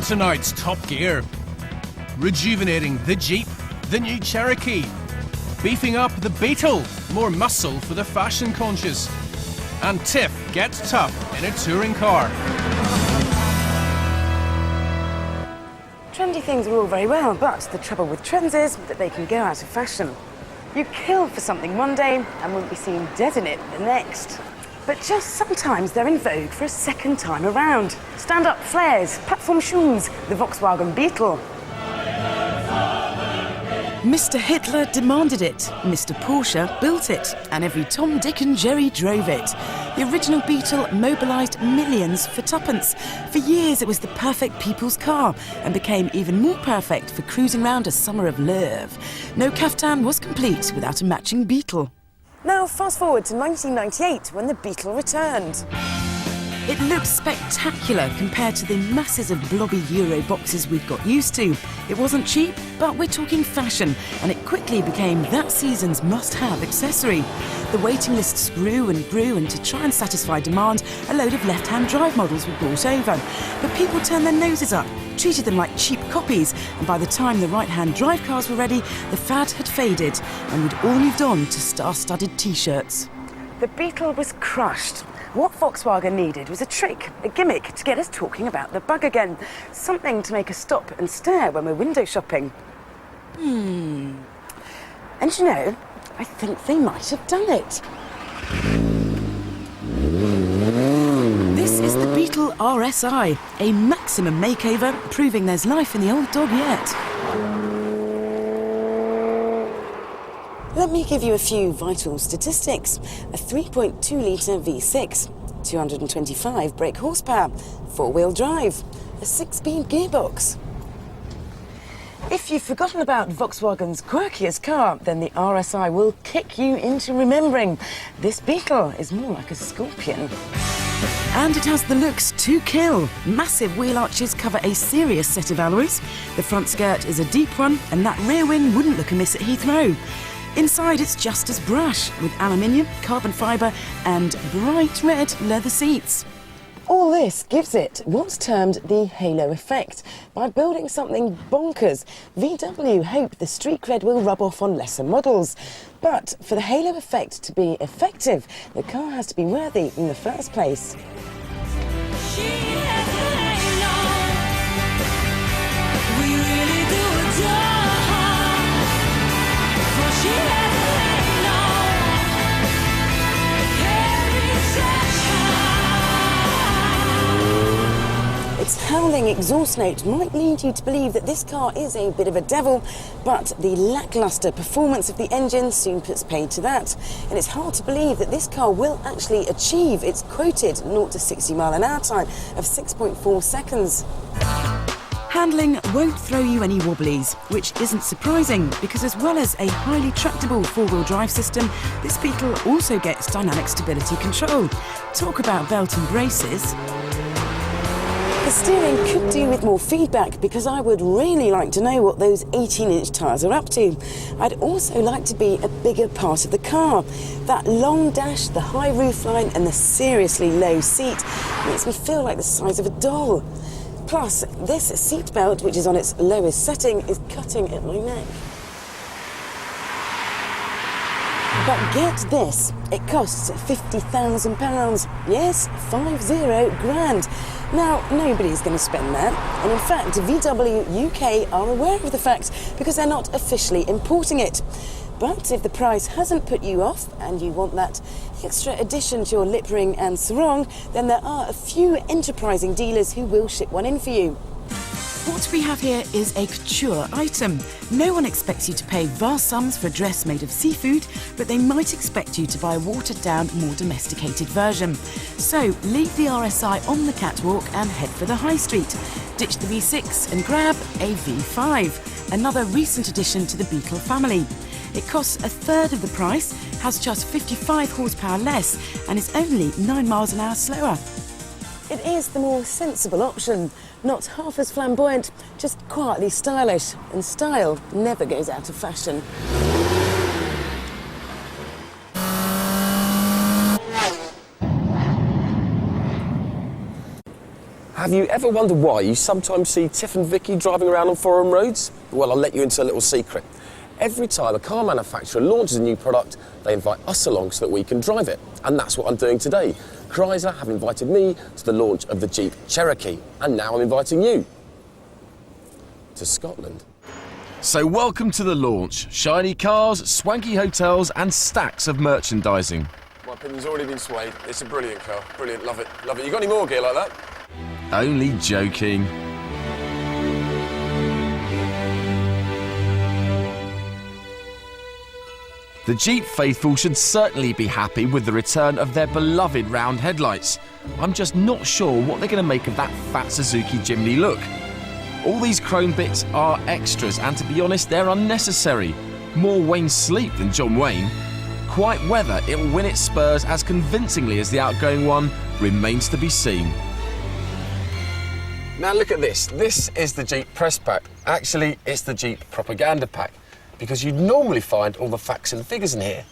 tonight's Top Gear. Rejuvenating the Jeep, the new Cherokee. Beefing up the Beetle, more muscle for the fashion conscious. And Tiff gets tough in a touring car. Trendy things are all very well, but the trouble with trends is that they can go out of fashion. You kill for something one day and won't be seen dead in it the next. But just sometimes they're in vogue for a second time around. Stand-up flares, platform shoes, the Volkswagen Beetle. Mr. Hitler demanded it, Mr. Porsche built it, and every Tom, Dick and Jerry drove it. The original Beetle mobilised millions for tuppence. For years it was the perfect people's car and became even more perfect for cruising round a summer of love. No caftan was complete without a matching Beetle. Now fast forward to 1998 when the Beetle returned. It looked spectacular compared to the masses of blobby Euro boxes we've got used to. It wasn't cheap, but we're talking fashion, and it quickly became that season's must-have accessory. The waiting lists grew and grew, and to try and satisfy demand, a load of left-hand drive models were brought over. But people turned their noses up, treated them like cheap copies, and by the time the right-hand drive cars were ready, the fad had faded, and we'd all moved on to star-studded T-shirts. The Beetle was crushed. What Volkswagen needed was a trick, a gimmick to get us talking about the bug again. Something to make us stop and stare when we're window shopping. And you know, I think they might have done it. This is the Beetle RSI, a maximum makeover, proving there's life in the old dog yet. Let me give you a few vital statistics. A 3.2-litre V6, 225 brake horsepower, four-wheel drive, a 6-speed gearbox. If you've forgotten about Volkswagen's quirkiest car, then the RSI will kick you into remembering. This Beetle is more like a scorpion. And it has the looks to kill. Massive wheel arches cover a serious set of alloys. The front skirt is a deep one, and that rear wing wouldn't look amiss at Heathrow. Inside, it's just as brash, with aluminium, carbon fibre and bright red leather seats. All this gives it what's termed the halo effect. By building something bonkers, VW hope the street cred will rub off on lesser models. But for the halo effect to be effective, the car has to be worthy in the first place. Its howling exhaust note might lead you to believe that this car is a bit of a devil, but the lacklustre performance of the engine soon puts paid to that. And it's hard to believe that this car will actually achieve its quoted 0 to 60 mile an hour time of 6.4 seconds. Handling won't throw you any wobblies, which isn't surprising because as well as a highly tractable four-wheel drive system, this Beetle also gets dynamic stability control. Talk about belt and braces. The steering could do with more feedback because I would really like to know what those 18-inch tyres are up to. I'd also like to be a bigger part of the car. That long dash, the high roofline and the seriously low seat makes me feel like the size of a doll. Plus, this seatbelt, which is on its lowest setting, is cutting at my neck. But get this, it costs £50,000. Yes, 50 grand. Now, nobody's going to spend that. And in fact, VW UK are aware of the fact because they're not officially importing it. But if the price hasn't put you off and you want that extra addition to your lip ring and sarong, then there are a few enterprising dealers who will ship one in for you. What we have here is a couture item. No one expects you to pay vast sums for a dress made of seafood, but they might expect you to buy a watered-down, more domesticated version. So leave the RSI on the catwalk and head for the high street. Ditch the V6 and grab a V5, another recent addition to the Beetle family. It costs a third of the price, has just 55 horsepower less, and is only 9 miles an hour slower. It is the more sensible option, not half as flamboyant, just quietly stylish, and style never goes out of fashion. Have you ever wondered why you sometimes see Tiff and Vicky driving around on foreign roads? Well, I'll let you into a little secret. Every time a car manufacturer launches a new product, they invite us along so that we can drive it. And that's what I'm doing today. Chrysler have invited me to the launch of the Jeep Cherokee, and now I'm inviting you to Scotland. So welcome to the launch. Shiny cars, swanky hotels and stacks of merchandising. My opinion's already been swayed. It's a brilliant car. Brilliant, love it, love it. You got any more gear like that? Only joking. The Jeep faithful should certainly be happy with the return of their beloved round headlights. I'm just not sure what they're going to make of that fat Suzuki Jimny look. All these chrome bits are extras, and to be honest, they're unnecessary. More Wayne Sleep than John Wayne. Quite whether it will win its spurs as convincingly as the outgoing one remains to be seen. Now look at this. This is the Jeep press pack. Actually, it's the Jeep propaganda pack, because you'd normally find all the facts and figures in here.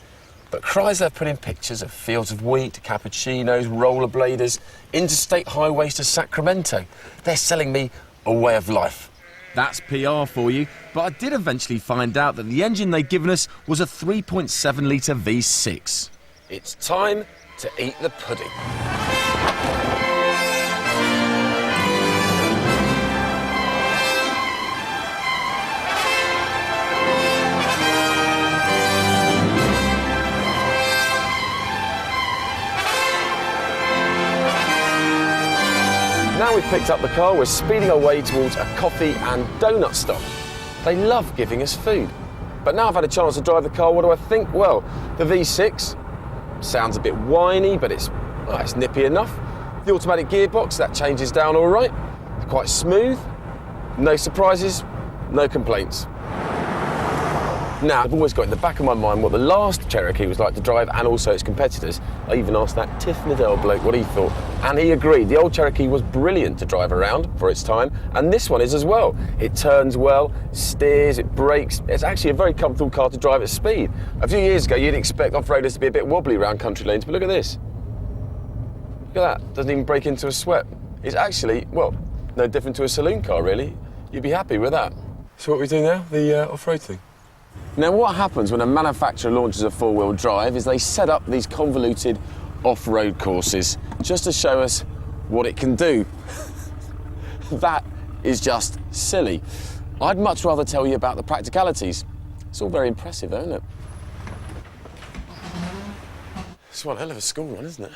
But Chrysler put in pictures of fields of wheat, cappuccinos, rollerbladers, interstate highways to Sacramento. They're selling me a way of life. That's PR for you, but I did eventually find out that the engine they'd given us was a 3.7 litre V6. It's time to eat the pudding. Now we've picked up the car, we're speeding our way towards a coffee and donut stop. They love giving us food. But now I've had a chance to drive the car, what do I think? Well, the V6 sounds a bit whiny, but it's nippy enough. The automatic gearbox, that changes down all right. It's quite smooth, no surprises, no complaints. Now, I've always got in the back of my mind what the last Cherokee was like to drive, and also its competitors. I even asked that Tiff Liddell bloke what he thought, and he agreed. The old Cherokee was brilliant to drive around for its time, and this one is as well. It turns well, steers, it brakes. It's actually a very comfortable car to drive at speed. A few years ago, you'd expect off-roaders to be a bit wobbly around country lanes, but look at this. Look at that, doesn't even break into a sweat. It's actually, well, no different to a saloon car, really. You'd be happy with that. So what we do now, the off-road thing? Now, what happens when a manufacturer launches a four-wheel drive is they set up these convoluted off-road courses just to show us what it can do. That is just silly. I'd much rather tell you about the practicalities. It's all very impressive, though, isn't it? It's one hell of a school run, isn't it?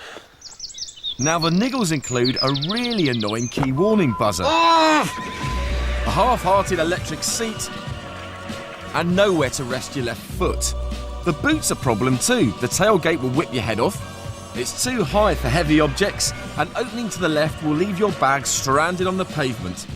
Now the niggles include a really annoying key warning buzzer, a half-hearted electric seat, and nowhere to rest your left foot. The boot's a problem too. The tailgate will whip your head off. It's too high for heavy objects, and opening to the left will leave your bag stranded on the pavement.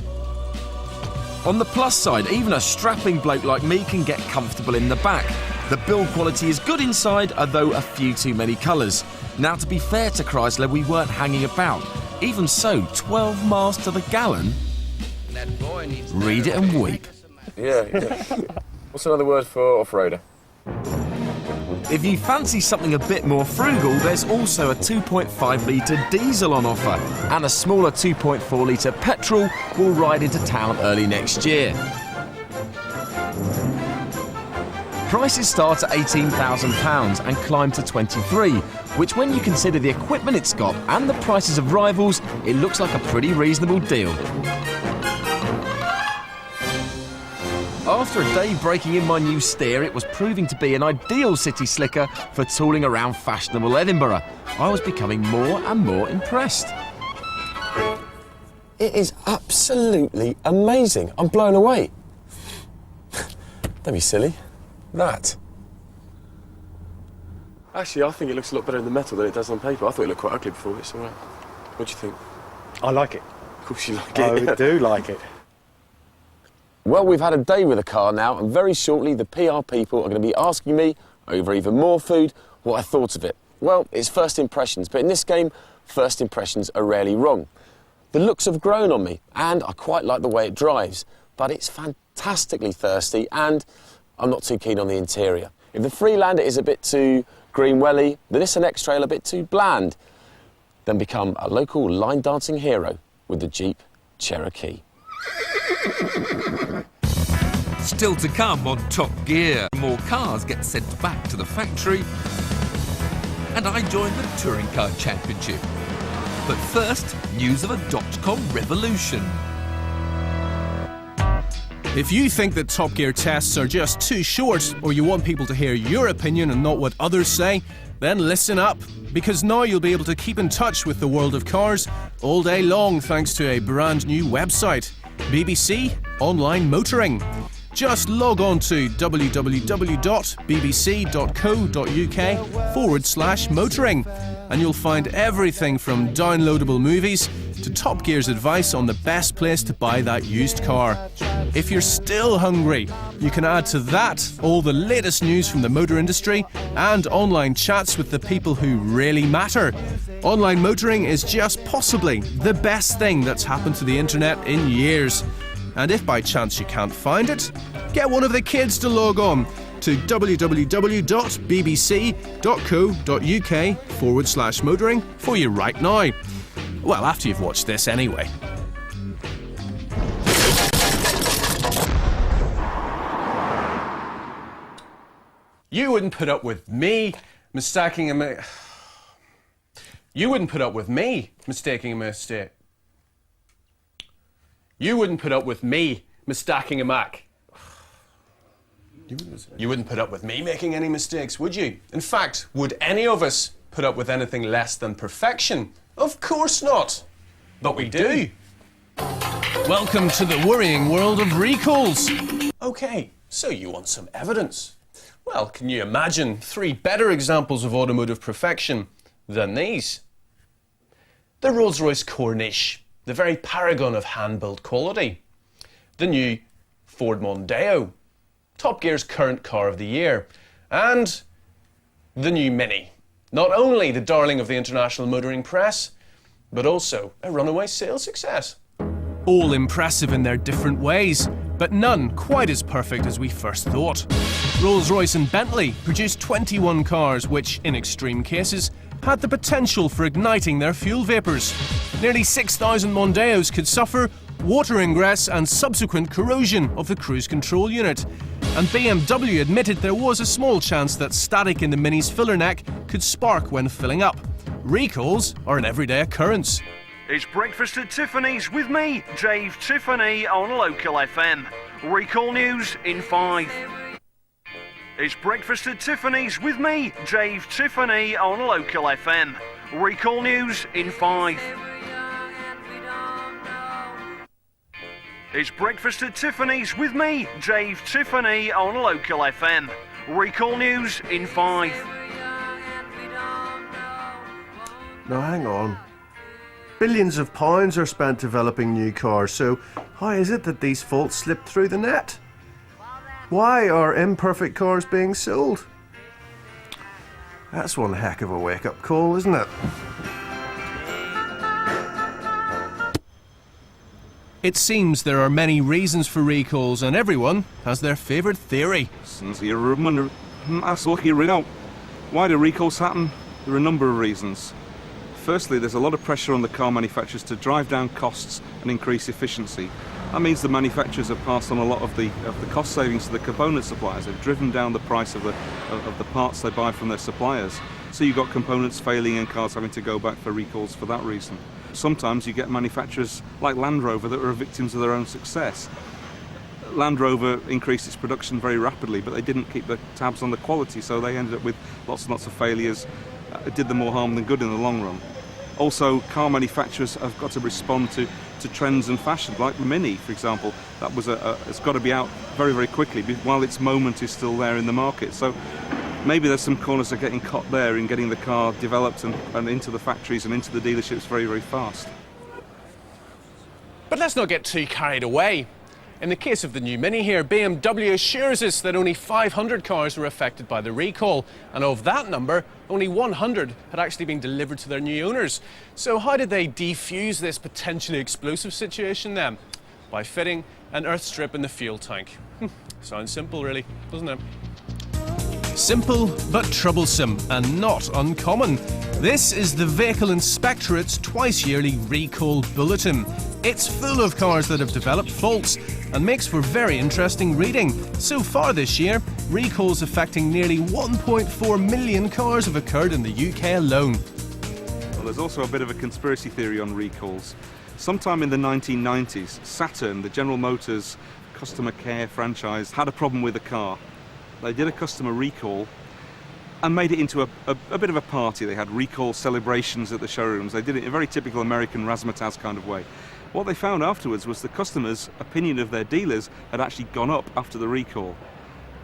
On the plus side, even a strapping bloke like me can get comfortable in the back. The build quality is good inside, although a few too many colours. Now, to be fair to Chrysler, we weren't hanging about. Even so, 12 miles to the gallon? Read it and weep. Yeah. What's another word for off-roader? If you fancy something a bit more frugal, there's also a 2.5 litre diesel on offer, and a smaller 2.4 litre petrol will ride into town early next year. Prices start at £18,000 and climb to 23, which, when you consider the equipment it's got and the prices of rivals, it looks like a pretty reasonable deal. After a day breaking in my new steer, it was proving to be an ideal city slicker for tooling around fashionable Edinburgh. I was becoming more and more impressed. It is absolutely amazing. I'm blown away. Don't be silly. That. Actually, I think it looks a lot better in the metal than it does on paper. I thought it looked quite ugly before. It's all right. What do you think? I like it. Of course you like it. I do like it. Well, we've had a day with the car now, and very shortly the PR people are going to be asking me, over even more food, what I thought of it. Well, it's first impressions, but in this game, first impressions are rarely wrong. The looks have grown on me, and I quite like the way it drives, but it's fantastically thirsty, and I'm not too keen on the interior. If the Freelander is a bit too green-welly, the Nissan X-Trail a bit too bland, then become a local line-dancing hero with the Jeep Cherokee. Still to come on Top Gear. More cars get sent back to the factory. And I join the Touring Car Championship. But first, news of a dot-com revolution. If you think that Top Gear tests are just too short, or you want people to hear your opinion and not what others say, then listen up, because now you'll be able to keep in touch with the world of cars all day long thanks to a brand new website, BBC Online Motoring. Just log on to www.bbc.co.uk/motoring and you'll find everything from downloadable movies to Top Gear's advice on the best place to buy that used car. If you're still hungry, you can add to that all the latest news from the motor industry and online chats with the people who really matter. Online motoring is just possibly the best thing that's happened to the internet in years. And if by chance you can't find it, get one of the kids to log on to www.bbc.co.uk/motoring for you right now. Well, after you've watched this anyway. You wouldn't put up with me mistaking a You wouldn't put up with me mistaking a mistake. You wouldn't put up with me mistaking a Mac. You wouldn't put up with me making any mistakes, would you? In fact, would any of us put up with anything less than perfection? Of course not. But we do. Welcome to the worrying world of recalls. Okay, so you want some evidence. Well, can you imagine 3 better examples of automotive perfection than these? The Rolls-Royce Corniche, the very paragon of hand-built quality. The new Ford Mondeo, Top Gear's current car of the year. And the new Mini, not only the darling of the international motoring press, but also a runaway sales success. All impressive in their different ways, but none quite as perfect as we first thought. Rolls-Royce and Bentley produced 21 cars which, in extreme cases, had the potential for igniting their fuel vapours. Nearly 6,000 Mondeos could suffer water ingress and subsequent corrosion of the cruise control unit. And BMW admitted there was a small chance that static in the Mini's filler neck could spark when filling up. Recalls are an everyday occurrence. It's breakfast at Tiffany's with me, Dave Tiffany, on Local FM. Recall news in 5. It's breakfast at Tiffany's with me, Dave Tiffany, on Local FM. Recall news in 5. It's breakfast at Tiffany's with me, Dave Tiffany, on Local FM. Recall news in 5. Now hang on. Billions of pounds are spent developing new cars, so how is it that these faults slip through the net? Why are imperfect cars being sold? That's one heck of a wake-up call, isn't it? It seems there are many reasons for recalls and everyone has their favourite theory. Why do recalls happen? There are a number of reasons. Firstly, there's a lot of pressure on the car manufacturers to drive down costs and increase efficiency. That means the manufacturers have passed on a lot of the cost savings to the component suppliers. They've driven down the price of the parts they buy from their suppliers. So you've got components failing and cars having to go back for recalls for that reason. Sometimes you get manufacturers like Land Rover that are victims of their own success. Land Rover increased its production very rapidly, but they didn't keep the tabs on the quality, so they ended up with lots and lots of failures. It did them more harm than good in the long run. Also, car manufacturers have got to respond to trends and fashion, like the Mini, for example. That was it's got to be out very, very quickly while its moment is still there in the market. So maybe there's some corners that are getting cut there in getting the car developed and into the factories and into the dealerships very, very fast. But let's not get too carried away. In the case of the new Mini here, BMW assures us that only 500 cars were affected by the recall, and of that number, only 100 had actually been delivered to their new owners. So how did they defuse this potentially explosive situation then? By fitting an earth strip in the fuel tank. Sounds simple really, doesn't it? Simple but troublesome and not uncommon. This is the Vehicle Inspectorate's twice-yearly recall bulletin. It's full of cars that have developed faults and makes for very interesting reading. So far this year, recalls affecting nearly 1.4 million cars have occurred in the UK alone. Well, there's also a bit of a conspiracy theory on recalls. Sometime in the 1990s, Saturn, the General Motors customer care franchise, had a problem with a car. They did a customer recall and made it into a bit of a party. They had recall celebrations at the showrooms. They did it in a very typical American razzmatazz kind of way. What they found afterwards was the customers' opinion of their dealers had actually gone up after the recall.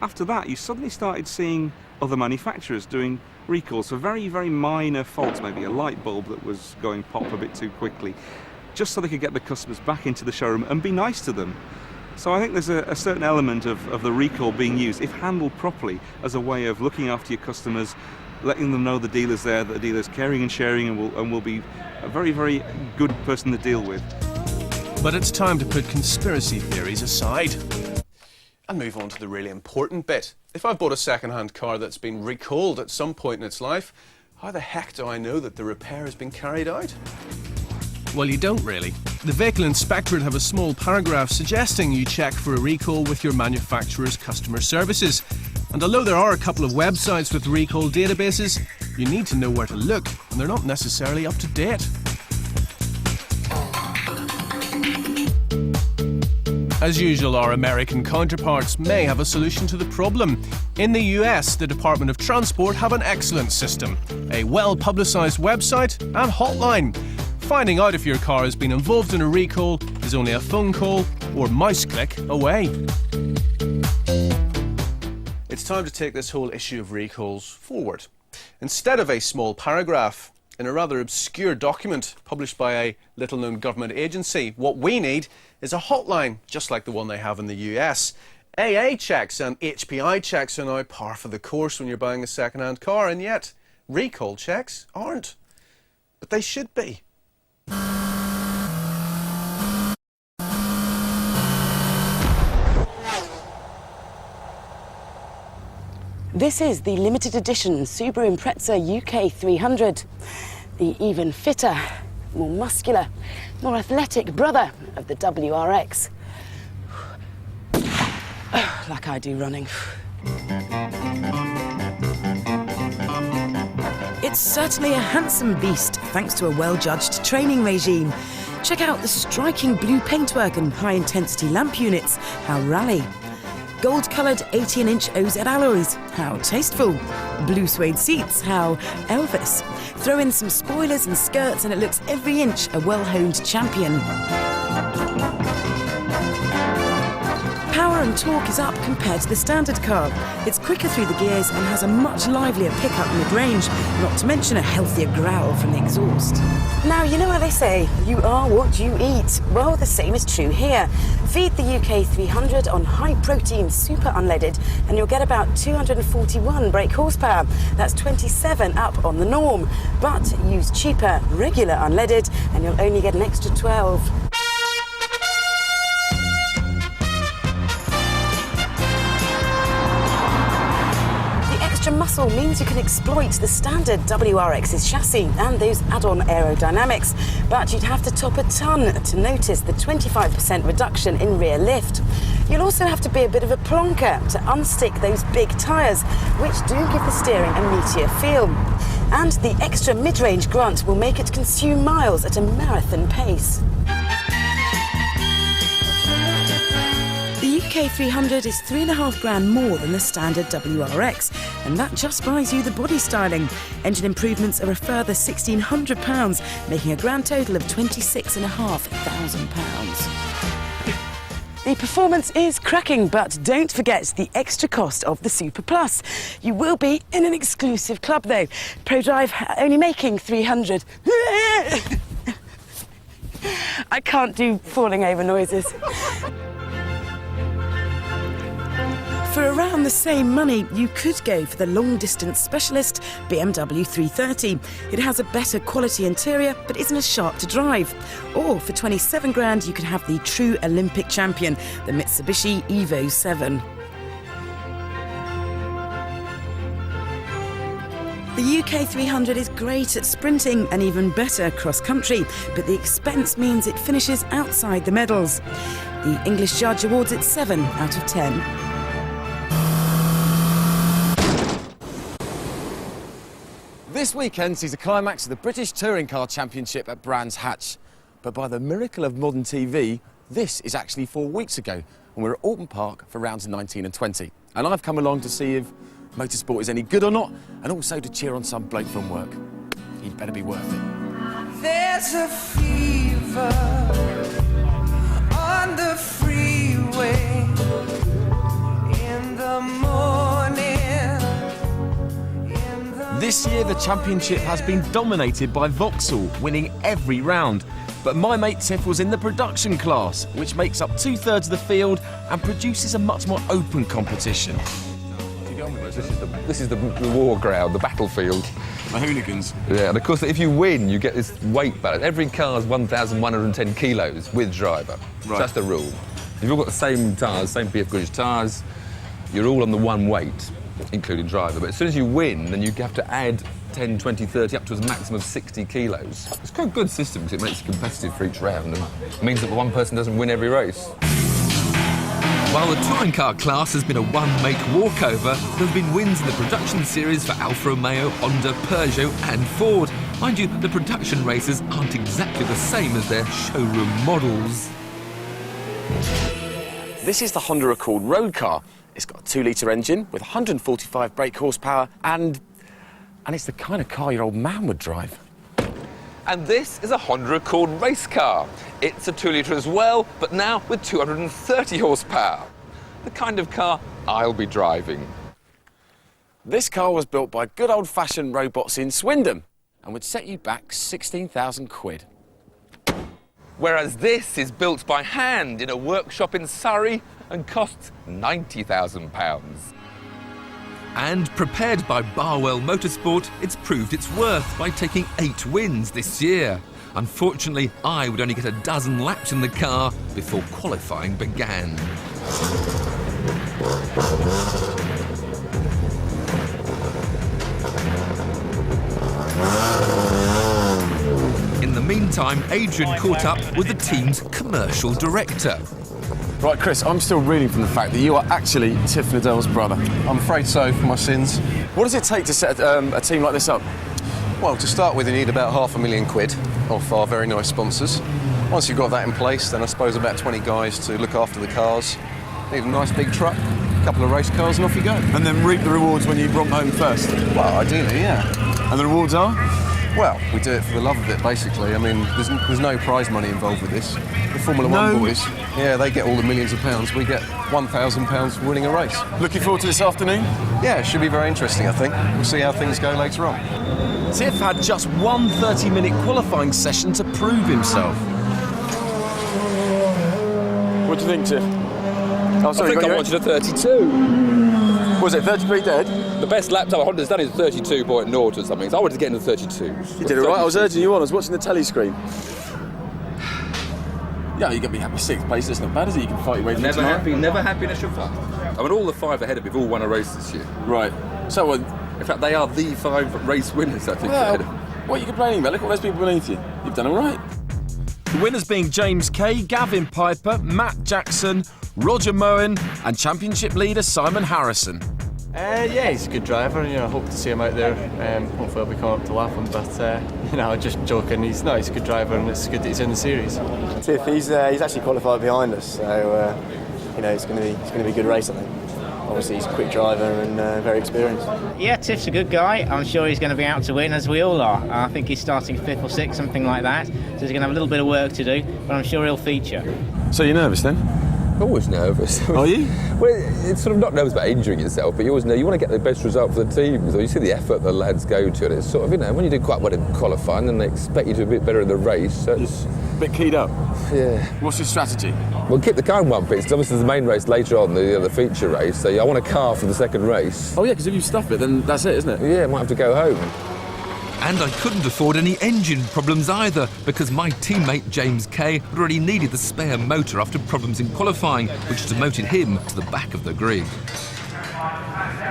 After that, you suddenly started seeing other manufacturers doing recalls for very, very minor faults, maybe a light bulb that was going pop a bit too quickly, just so they could get the customers back into the showroom and be nice to them. So I think there's a certain element of the recall being used, if handled properly, as a way of looking after your customers, letting them know the dealer's there, that the dealer's caring and sharing and will be a very, very good person to deal with. But it's time to put conspiracy theories aside and move on to the really important bit. If I've bought a second-hand car that's been recalled at some point in its life, how the heck do I know that the repair has been carried out? Well, you don't really. The Vehicle Inspectorate have a small paragraph suggesting you check for a recall with your manufacturer's customer services. And although there are a couple of websites with recall databases, you need to know where to look, and they're not necessarily up to date. As usual, our American counterparts may have a solution to the problem. In the US, the Department of Transport have an excellent system, a well-publicised website and hotline. Finding out if your car has been involved in a recall is only a phone call or mouse click away. It's time to take this whole issue of recalls forward. Instead of a small paragraph in a rather obscure document published by a little-known government agency, what we need is a hotline, just like the one they have in the US. AA checks and HPI checks are now par for the course when you're buying a second-hand car, and yet recall checks aren't. But they should be. This is the limited edition Subaru Impreza UK 300, the even fitter, more muscular, more athletic brother of the WRX. Like I do running. It's certainly a handsome beast, thanks to a well-judged training regime. Check out the striking blue paintwork and high-intensity lamp units. How rally. Gold-coloured 18-inch OZ alloys. How tasteful. Blue suede seats. How Elvis. Throw in some spoilers and skirts and it looks every inch a well-honed champion. Power and torque is up compared to the standard car. It's quicker through the gears and has a much livelier pickup mid-range, not to mention a healthier growl from the exhaust. Now, you know how they say, you are what you eat. Well, the same is true here. Feed the UK 300 on high-protein super unleaded and you'll get about 241 brake horsepower. That's 27 up on the norm. But use cheaper, regular unleaded and you'll only get an extra 12. Muscle means you can exploit the standard WRX's chassis and those add-on aerodynamics, but you'd have to top a ton to notice the 25% reduction in rear lift. You'll also have to be a bit of a plonker to unstick those big tyres, which do give the steering a meatier feel. And the extra mid-range grunt will make it consume miles at a marathon pace. The UK 300 is £3,500 more than the standard WRX, and that just buys you the body styling. Engine improvements are a further £1,600, making a grand total of £26,500. The performance is cracking, but don't forget the extra cost of the Super Plus. You will be in an exclusive club though. ProDrive only making 300. I can't do falling over noises. For around the same money, you could go for the long-distance specialist BMW 330. It has a better quality interior, but isn't as sharp to drive. Or for £27,000, you could have the true Olympic champion, the Mitsubishi Evo 7. The UK 300 is great at sprinting and even better cross-country, but the expense means it finishes outside the medals. The English judge awards it 7 out of 10. This weekend sees the climax of the British Touring Car Championship at Brands Hatch. But by the miracle of modern TV, this is actually 4 weeks ago, and we're at Alton Park for rounds 19 and 20. And I've come along to see if motorsport is any good or not, and also to cheer on some bloke from work. He'd better be worth it. There's a fever on the freeway in the morning. This year the championship has been dominated by Vauxhall, winning every round. But my mate Tiff was in the production class, which makes up 2/3 of the field and produces a much more open competition. This is the war ground, the battlefield. The hooligans. Yeah, and of course, if you win, you get this weight balance. Every car is 1,110 kilos with driver. Right. So that's the rule. If you've all got the same tyres, same BF Goodrich tyres, you're all on the one weight, including driver. But as soon as you win, then you have to add 10, 20, 30, up to a maximum of 60 kilos. It's quite a good system because it makes it competitive for each round and means that one person doesn't win every race. While the touring car class has been a one-make walkover, there have been wins in the production series for Alfa Romeo, Honda, Peugeot and Ford. Mind you, the production races aren't exactly the same as their showroom models. This is the Honda Accord road car. It's got a 2-litre engine with 145 brake horsepower and it's the kind of car your old man would drive. And this is a Honda Accord race car. It's a 2-litre as well, but now with 230 horsepower. The kind of car I'll be driving. This car was built by good old-fashioned robots in Swindon and would set you back 16,000 quid. Whereas this is built by hand in a workshop in Surrey and costs £90,000. And prepared by Barwell Motorsport, it's proved its worth by taking 8 wins this year. Unfortunately, I would only get a dozen laps in the car before qualifying began. In the meantime, Adrian caught up with the team's commercial director. Right, Chris, I'm still reeling from the fact that you are actually Tiff Liddell's brother. I'm afraid so, for my sins. What does it take to set a team like this up? Well, to start with, you need about £500,000 off our very nice sponsors. Once you've got that in place, then I suppose about 20 guys to look after the cars. Need a nice big truck, a couple of race cars, and off you go. And then reap the rewards when you romp home first? Well, ideally, yeah. And the rewards are? Well, we do it for the love of it, basically. I mean, there's no prize money involved with this. The Formula One boys, yeah, they get all the millions of pounds. We get £1,000 winning a race. Looking forward to this afternoon? Yeah, it should be very interesting, I think. We'll see how things go later on. Tiff had just one 30-minute qualifying session to prove himself. What do you think, Tiff? Oh, sorry, I think I wanted a 32. Was it 33 dead? The best lap time a Honda's done is 32.0 or something, so I wanted to get into 32. You did it right, I was urging you on, I was watching the telly screen. Yeah, you're going to be happy 6th place, that's not bad, is it? You can fight your way through tomorrow. Never happy in a chauffeur. I mean, all the 5 ahead of me have all won a race this year. Right. So, in fact, they are the 5 race winners, I think. Well, what are you complaining about? Look at all those people beneath you. You've done all right. The winners being James Kay, Gavin Piper, Matt Jackson, Roger Moen and championship leader Simon Harrison. Yeah, he's a good driver. You know, I hope to see him out there. Hopefully, I'll be coming up to lap him. But you know, just joking. He's a good driver, and it's good that he's in the series. Tiff, he's actually qualified behind us, so you know, it's going to be a good race, I think. Obviously, he's a quick driver and very experienced. Yeah, Tiff's a good guy. I'm sure he's going to be out to win, as we all are. I think he's starting 5th or 6th, something like that. So he's going to have a little bit of work to do, but I'm sure he'll feature. So you're nervous then? Always nervous. Are you? Well, it's sort of not nervous about injuring yourself, but you always know you want to get the best result for the team. So you see the effort the lads go to, and it's sort of, you know, when you do quite well in qualifying, then they expect you to do a bit better in the race. So it's a bit keyed up. Yeah. What's your strategy? Well, keep the car in one piece, because obviously there's the main race later on, the feature race. So I want a car for the second race. Oh yeah, because if you stuff it, then that's it, isn't it? Yeah, I might have to go home. And I couldn't afford any engine problems either, because my teammate James Kay had already needed the spare motor after problems in qualifying, which demoted him to the back of the grid.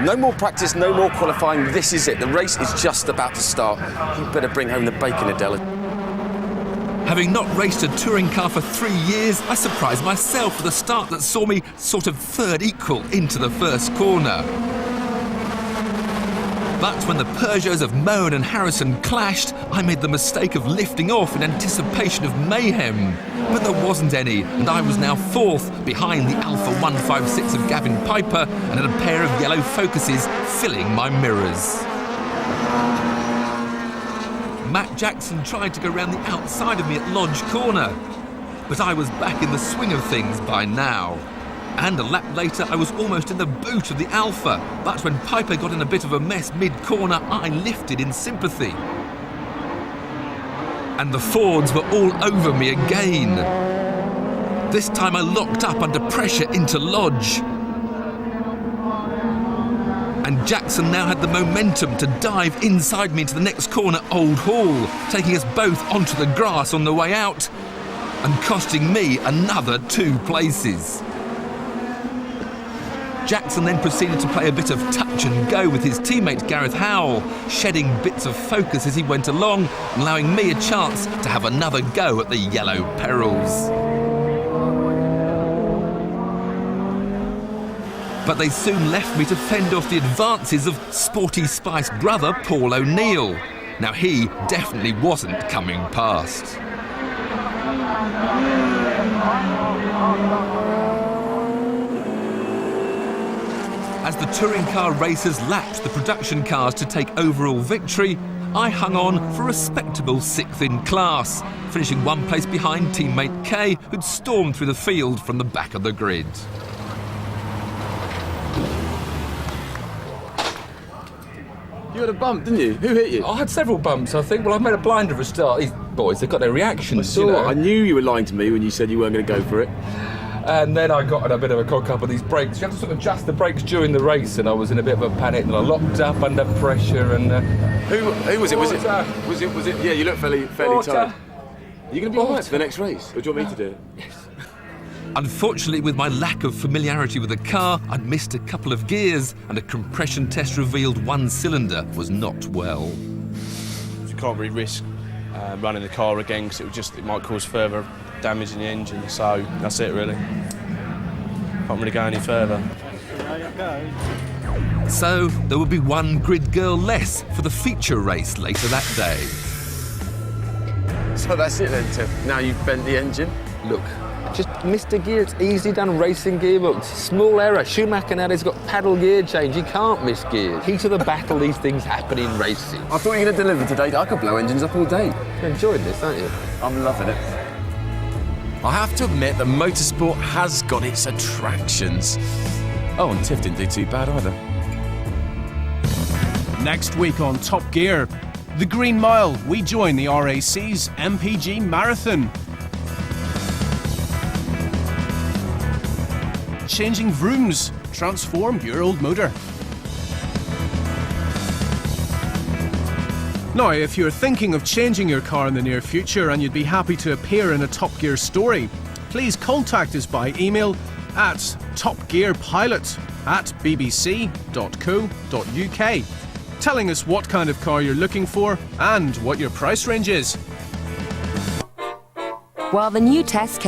No more practice, no more qualifying. This is it. The race is just about to start. You better bring home the bacon, Adela. Having not raced a touring car for 3 years, I surprised myself with a start that saw me sort of third equal into the first corner. But when the Peugeots of Moen and Harrison clashed, I made the mistake of lifting off in anticipation of mayhem. But there wasn't any, and I was now fourth behind the Alpha 156 of Gavin Piper and had a pair of yellow Focuses filling my mirrors. Matt Jackson tried to go round the outside of me at Lodge Corner, but I was back in the swing of things by now. And a lap later, I was almost in the boot of the Alpha, but when Piper got in a bit of a mess mid-corner, I lifted in sympathy. And the Fords were all over me again. This time I locked up under pressure into Lodge. And Jackson now had the momentum to dive inside me into the next corner, Old Hall, taking us both onto the grass on the way out and costing me another 2 places. Jackson then proceeded to play a bit of touch and go with his teammate Gareth Howell, shedding bits of focus as he went along, allowing me a chance to have another go at the yellow perils. But they soon left me to fend off the advances of Sporty Spice brother Paul O'Neill. Now he definitely wasn't coming past. As the touring car racers lapped the production cars to take overall victory, I hung on for a respectable 6th in class, finishing 1 place behind teammate Kay, who'd stormed through the field from the back of the grid. You had a bump, didn't you? Who hit you? I had several bumps, I think. Well, I've made a blinder for a start. These boys, they've got their reactions, I knew you were lying to me when you said you weren't going to go for it. And then I got in a bit of a cock-up with these brakes. You have to sort of adjust the brakes during the race, and I was in a bit of a panic, and I locked up under pressure, and... Who was it? Was it? Yeah, you look fairly tired. Are you going to be all right for the next race, or do you want me to do it? Yes. Unfortunately, with my lack of familiarity with the car, I'd missed a couple of gears, and a compression test revealed 1 cylinder was not well. You can't really risk running the car again, because it might cause further damage in the engine, so that's it really. Can't really go any further. So there would be 1 grid girl less for the feature race later that day. So that's it then, Tiff. Now you've bent the engine. Look, just missed a gear. It's easy done, racing gearbox. Small error. Schumacher now has got paddle gear change. He can't miss gears. Heat of the battle, these things happen in racing. I thought you were going to deliver today. I could blow engines up all day. You're enjoying this, aren't you? I'm loving it. I have to admit that motorsport has got its attractions. Oh, and Tiff didn't do too bad either. Next week on Top Gear, the Green Mile, we join the RAC's MPG Marathon. Changing Vrooms, transform your old motor. Now, if you're thinking of changing your car in the near future and you'd be happy to appear in a Top Gear story, please contact us by email at topgearpilot@bbc.co.uk, telling us what kind of car you're looking for and what your price range is. While the new test kept